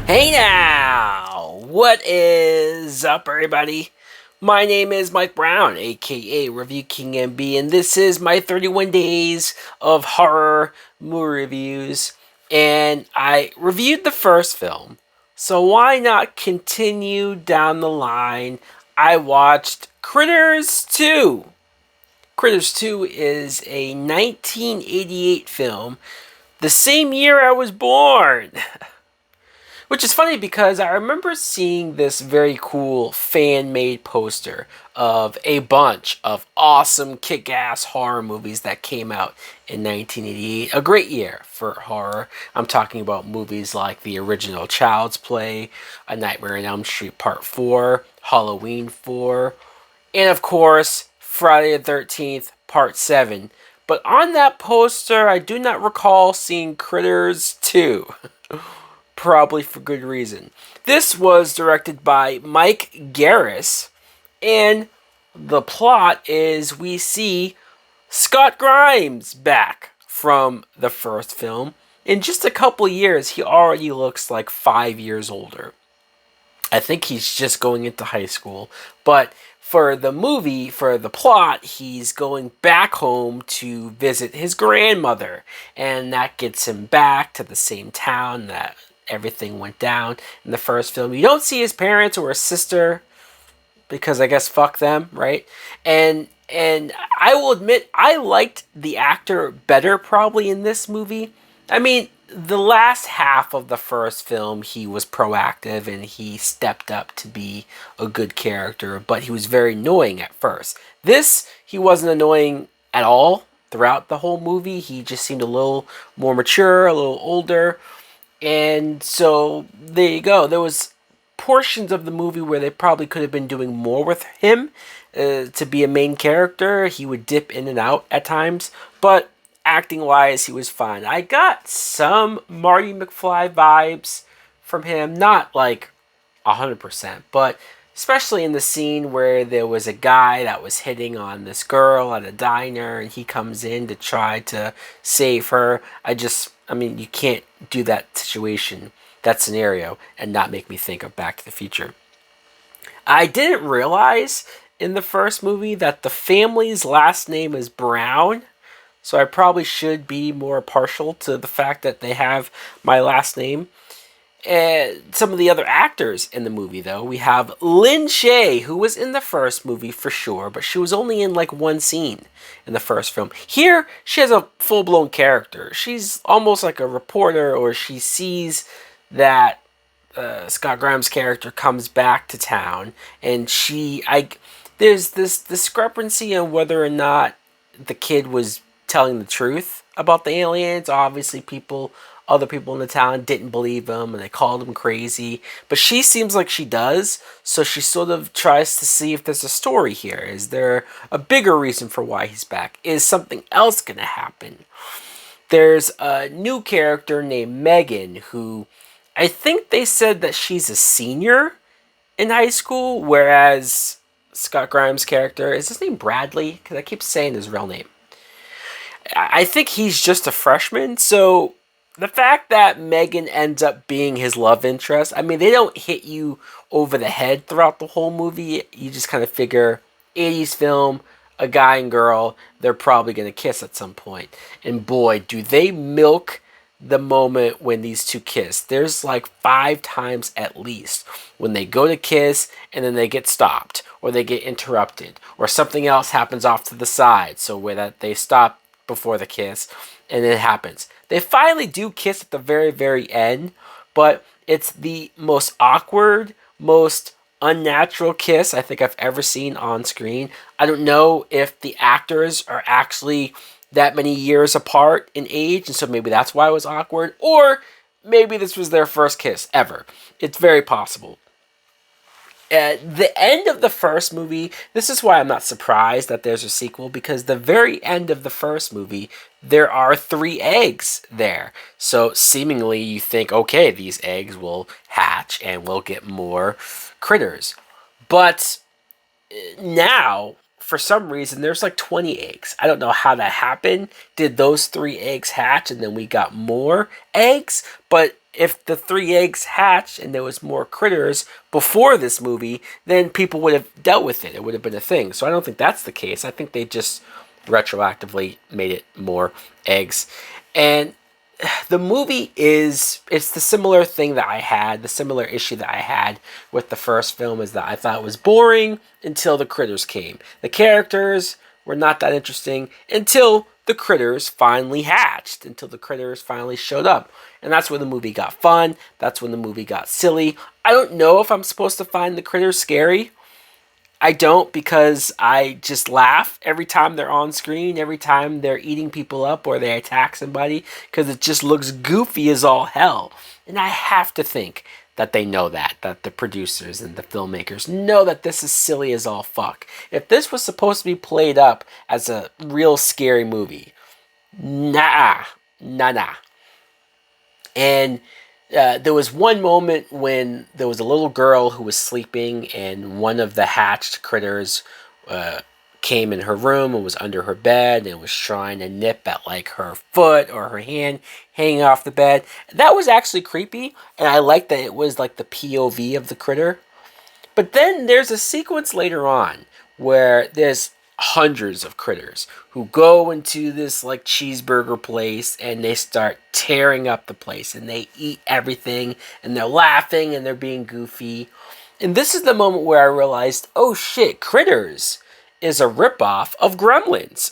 Hey now! What is up, everybody? My name is Mike Brown, aka Review King MB, and this is my 31 days of horror movie reviews. And I reviewed the first film, so why not continue down the line? I watched Critters 2. Critters 2 is a 1988 film, the same year I was born. Which is funny because I remember seeing this very cool fan made poster of a bunch of awesome kick ass horror movies that came out in 1988. A great year for horror. I'm talking about movies like the original Child's Play, A Nightmare on Elm Street Part 4, Halloween 4, and of course, Friday the 13th Part 7. But on that poster, I do not recall seeing Critters 2. Probably for good reason. This was directed by Mike Garris, and the plot is we see Scott Grimes back from the first film. In just a couple years, he already looks like 5 years older. I think he's just going into high school, but for the movie, for the plot, he's going back home to visit his grandmother, and that gets him back to the same town that everything went down in the first film. You don't see his parents or his sister because I guess fuck them, right? And I will admit I liked the actor better probably in this movie. I mean, the last half of the first film he was proactive and he stepped up to be a good character, but he was very annoying at first. This he wasn't annoying at all throughout the whole movie. He just seemed a little more mature, a little older. And so there you go. There was portions of the movie where they probably could have been doing more with him to be a main character. He would dip in and out at times, but acting wise, he was fine. I got some Marty McFly vibes from him, not like 100%, but especially in the scene where there was a guy that was hitting on this girl at a diner and he comes in to try to save her. I mean, you can't do that situation, that scenario, and not make me think of Back to the Future. I didn't realize in the first movie that the family's last name is Brown, so I probably should be more partial to the fact that they have my last name. And some of the other actors in the movie, though, we have Lynn Shay, who was in the first movie for sure, but she was only in like one scene in the first film. Here, she has a full-blown character. She's almost like a reporter, or she sees that Scott Grimes' character comes back to town, and there's this discrepancy on whether or not the kid was telling the truth about the aliens. Obviously, other people in the town didn't believe him and they called him crazy. But she seems like she does, so she sort of tries to see if there's a story here. Is there a bigger reason for why he's back? Is something else going to happen? There's a new character named Megan who I think they said that she's a senior in high school, whereas Scott Grimes' character, is his name Bradley? Because I keep saying his real name. I think he's just a freshman, so the fact that Megan ends up being his love interest, I mean, they don't hit you over the head throughout the whole movie. You just kind of figure 80s film, a guy and girl, they're probably going to kiss at some point. And boy, do they milk the moment when these two kiss. There's like 5 times at least when they go to kiss and then they get stopped or they get interrupted or something else happens off to the side. So where that they stop before the kiss and it happens. They finally do kiss at the very, very end, but it's the most awkward, most unnatural kiss I think I've ever seen on screen. I don't know if the actors are actually that many years apart in age, and so maybe that's why it was awkward, or maybe this was their first kiss ever. It's very possible. At the end of the first movie, this is why I'm not surprised that there's a sequel, because the very end of the first movie, there are 3 eggs there. So seemingly you think, okay, these eggs will hatch and we'll get more critters. But now, for some reason, there's like 20 eggs. I don't know how that happened. Did those 3 eggs hatch and then we got more eggs? But if the three eggs hatched and there was more critters before this movie, then people would have dealt with it. It would have been a thing. So I don't think that's the case. I think they just retroactively made it more eggs. And the movie it's the similar thing that I had, the similar issue that I had with the first film is that I thought it was boring until the critters came. The characters were not that interesting until the critters finally hatched, until the critters finally showed up. And that's when the movie got fun. That's when the movie got silly. I don't know if I'm supposed to find the critters scary. I don't, because I just laugh every time they're on screen, every time they're eating people up or they attack somebody, because it just looks goofy as all hell. And I have to think that they know that the producers and the filmmakers know that this is silly as all fuck. If this was supposed to be played up as a real scary movie, nah. And there was one moment when there was a little girl who was sleeping, and one of the hatched critters came in her room and was under her bed and was trying to nip at like her foot or her hand hanging off the bed. That was actually creepy, and I liked that it was like the POV of the critter. But then there's a sequence later on where there's hundreds of critters who go into this like cheeseburger place and they start tearing up the place and they eat everything and they're laughing and they're being goofy. And this is the moment where I realized, oh shit, Critters is a ripoff of Gremlins.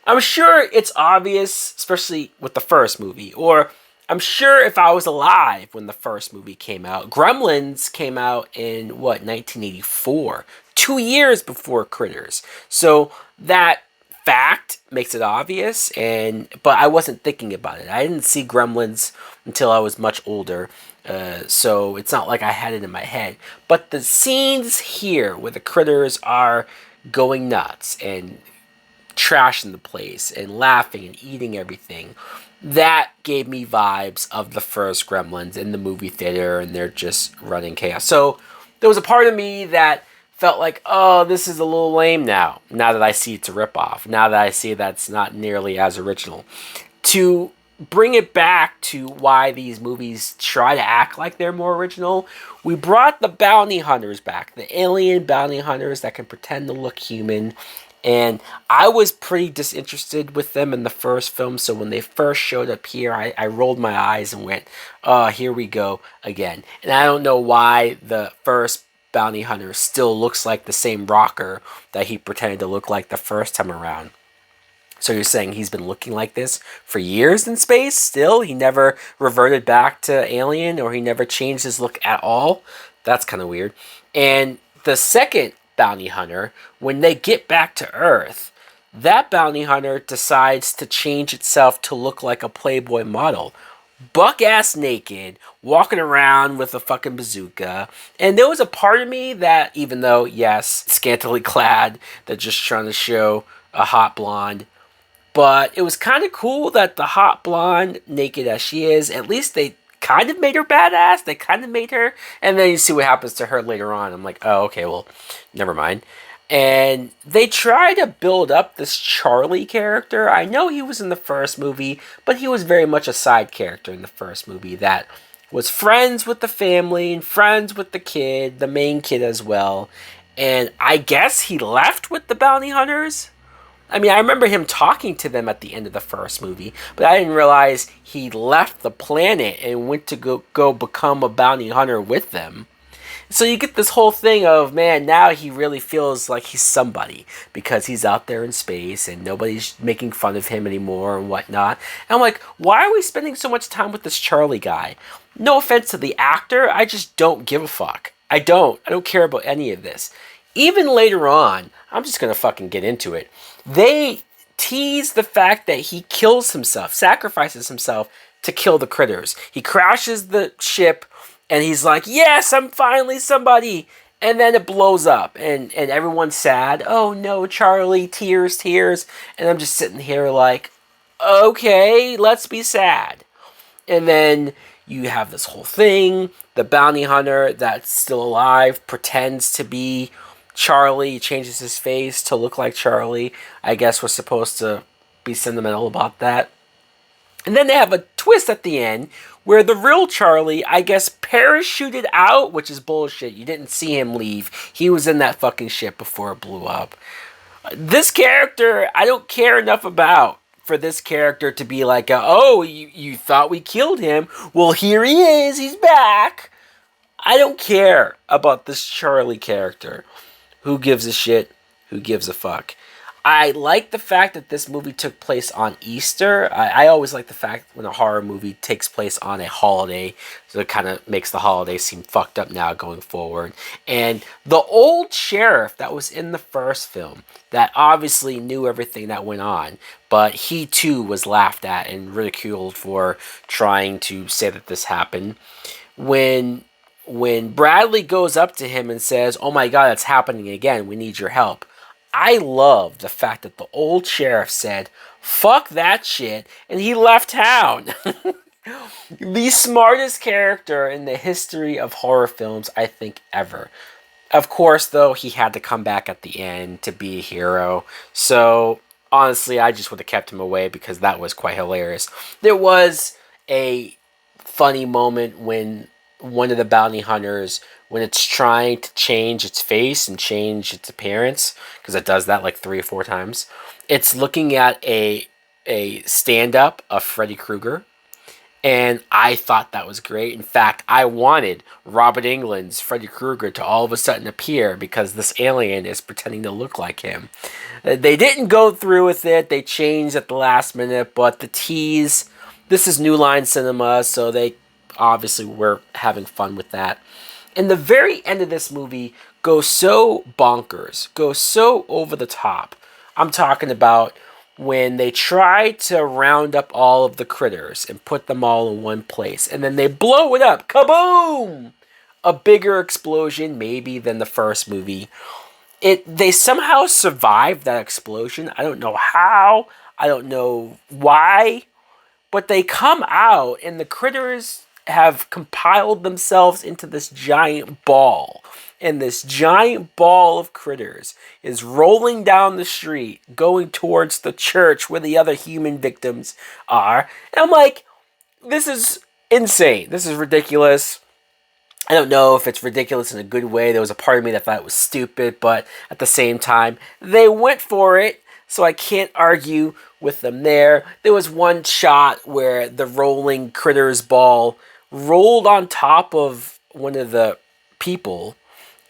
I'm sure it's obvious, especially with the first movie, or I'm sure if I was alive when the first movie came out. Gremlins came out in, 1984, 2 years before Critters. So that fact makes it obvious, but I wasn't thinking about it. I didn't see Gremlins until I was much older, so it's not like I had it in my head. But the scenes here where the critters are going nuts and trashing the place and laughing and eating everything, that gave me vibes of the first Gremlins in the movie theater, and they're just running chaos. So there was a part of me that felt like, oh, this is a little lame now that I see it's a ripoff, now that I see that's not nearly as original. To bring it back to why these movies try to act like they're more original, we brought the bounty hunters back, the alien bounty hunters that can pretend to look human. And I was pretty disinterested with them in the first film, so when they first showed up here, I rolled my eyes and went, oh, here we go again. And I don't know why the first bounty hunter still looks like the same rocker that he pretended to look like the first time around. So you're saying he's been looking like this for years in space still? He never reverted back to alien, or he never changed his look at all? That's kind of weird. And the second bounty hunter, when they get back to Earth, that bounty hunter decides to change itself to look like a Playboy model. Buck-ass naked, walking around with a fucking bazooka. And there was a part of me that, even though, yes, scantily clad, they're just trying to show a hot blonde, but it was kind of cool that the hot blonde, naked as she is, at least they kind of made her badass. They kind of made her. And then you see what happens to her later on. I'm like, oh, okay, well, never mind. And they try to build up this Charlie character. I know he was in the first movie, but he was very much a side character in the first movie that was friends with the family and friends with the kid, the main kid as well. And I guess he left with the bounty hunters. I mean, I remember him talking to them at the end of the first movie, but I didn't realize he left the planet and went to go become a bounty hunter with them. So you get this whole thing of, man, now he really feels like he's somebody because he's out there in space and nobody's making fun of him anymore and whatnot. And I'm like, why are we spending so much time with this Charlie guy? No offense to the actor, I just don't give a fuck. I don't care about any of this. Even later on, I'm just gonna fucking get into it. They tease the fact that he kills himself, sacrifices himself to kill the critters. He crashes the ship and he's like, yes, I'm finally somebody. And then it blows up and everyone's sad. Oh no, Charlie, tears. And I'm just sitting here like, okay, let's be sad. And then you have this whole thing. The bounty hunter that's still alive pretends to be Charlie. He changes his face to look like Charlie. I guess we're supposed to be sentimental about that. And then they have a twist at the end where the real Charlie, I guess, parachuted out, which is bullshit. You didn't see him leave. He was in that fucking ship before it blew up. This character, I don't care enough about for this character to be like, oh, you thought we killed him? Well, here he is. He's back. I don't care about this Charlie character. Who gives a shit? Who gives a fuck? I like the fact that this movie took place on Easter. I always like the fact when a horror movie takes place on a holiday. So it kind of makes the holiday seem fucked up now going forward. And the old sheriff that was in the first film, that obviously knew everything that went on, but he too was laughed at and ridiculed for trying to say that this happened. When Bradley goes up to him and says, "Oh my God, it's happening again. We need your help." I love the fact that the old sheriff said, "Fuck that shit," and he left town. The smartest character in the history of horror films, I think, ever. Of course, though, he had to come back at the end to be a hero. So, honestly, I just would have kept him away because that was quite hilarious. There was a funny moment when one of the bounty hunters, when it's trying to change its face and change its appearance, because it does that like 3 or 4 times, it's looking at a stand-up of Freddy Krueger, and I thought that was great. In fact, I wanted Robert Englund's Freddy Krueger to all of a sudden appear because this alien is pretending to look like him. They didn't go through with it. They changed at the last minute, but the tease, this is New Line Cinema, so they obviously were having fun with that. And the very end of this movie goes so bonkers, goes so over the top. I'm talking about when they try to round up all of the critters and put them all in one place, and then they blow it up. Kaboom! A bigger explosion maybe than the first movie. They somehow survived that explosion. I don't know how. I don't know why. But they come out and the critters have compiled themselves into this giant ball. And this giant ball of critters is rolling down the street, going towards the church where the other human victims are. And I'm like, this is insane. This is ridiculous. I don't know if it's ridiculous in a good way. There was a part of me that thought it was stupid, but at the same time, they went for it. So I can't argue with them there. There was one shot where the rolling critters ball rolled on top of one of the people,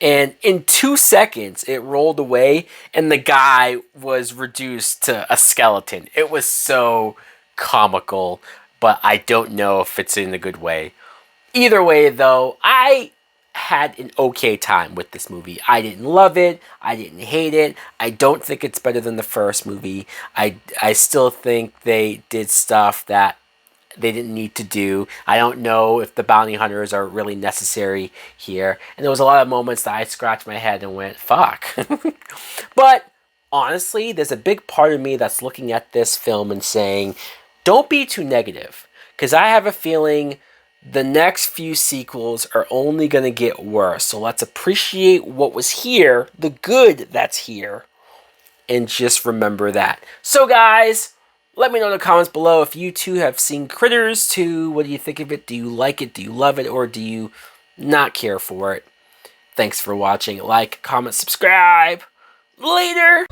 and in 2 seconds it rolled away and the guy was reduced to a skeleton. It was so comical, but I don't know if it's in a good way. Either way, though, I had an okay time with this movie. I didn't love it. I didn't hate it. I don't think it's better than the first movie. I still think they did stuff that they didn't need to do. I don't know if the bounty hunters are really necessary here. And there was a lot of moments that I scratched my head and went, fuck. But honestly, there's a big part of me that's looking at this film and saying, don't be too negative. Because I have a feeling the next few sequels are only going to get worse. So let's appreciate what was here, the good that's here, and just remember that. So guys, let me know in the comments below if you too have seen Critters 2. What do you think of it? Do you like it? Do you love it? Or do you not care for it? Thanks for watching. Like, comment, subscribe. Later!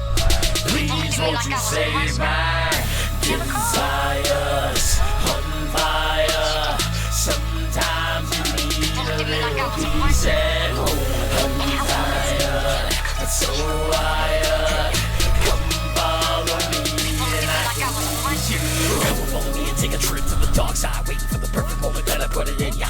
Please won't you save my desires on fire. Sometimes you need a little peace at home. I'm tired, I'm so wired. Come follow me and I can ease you. Come follow me and take a trip to the dark side. Waiting for the perfect moment that I put it in ya.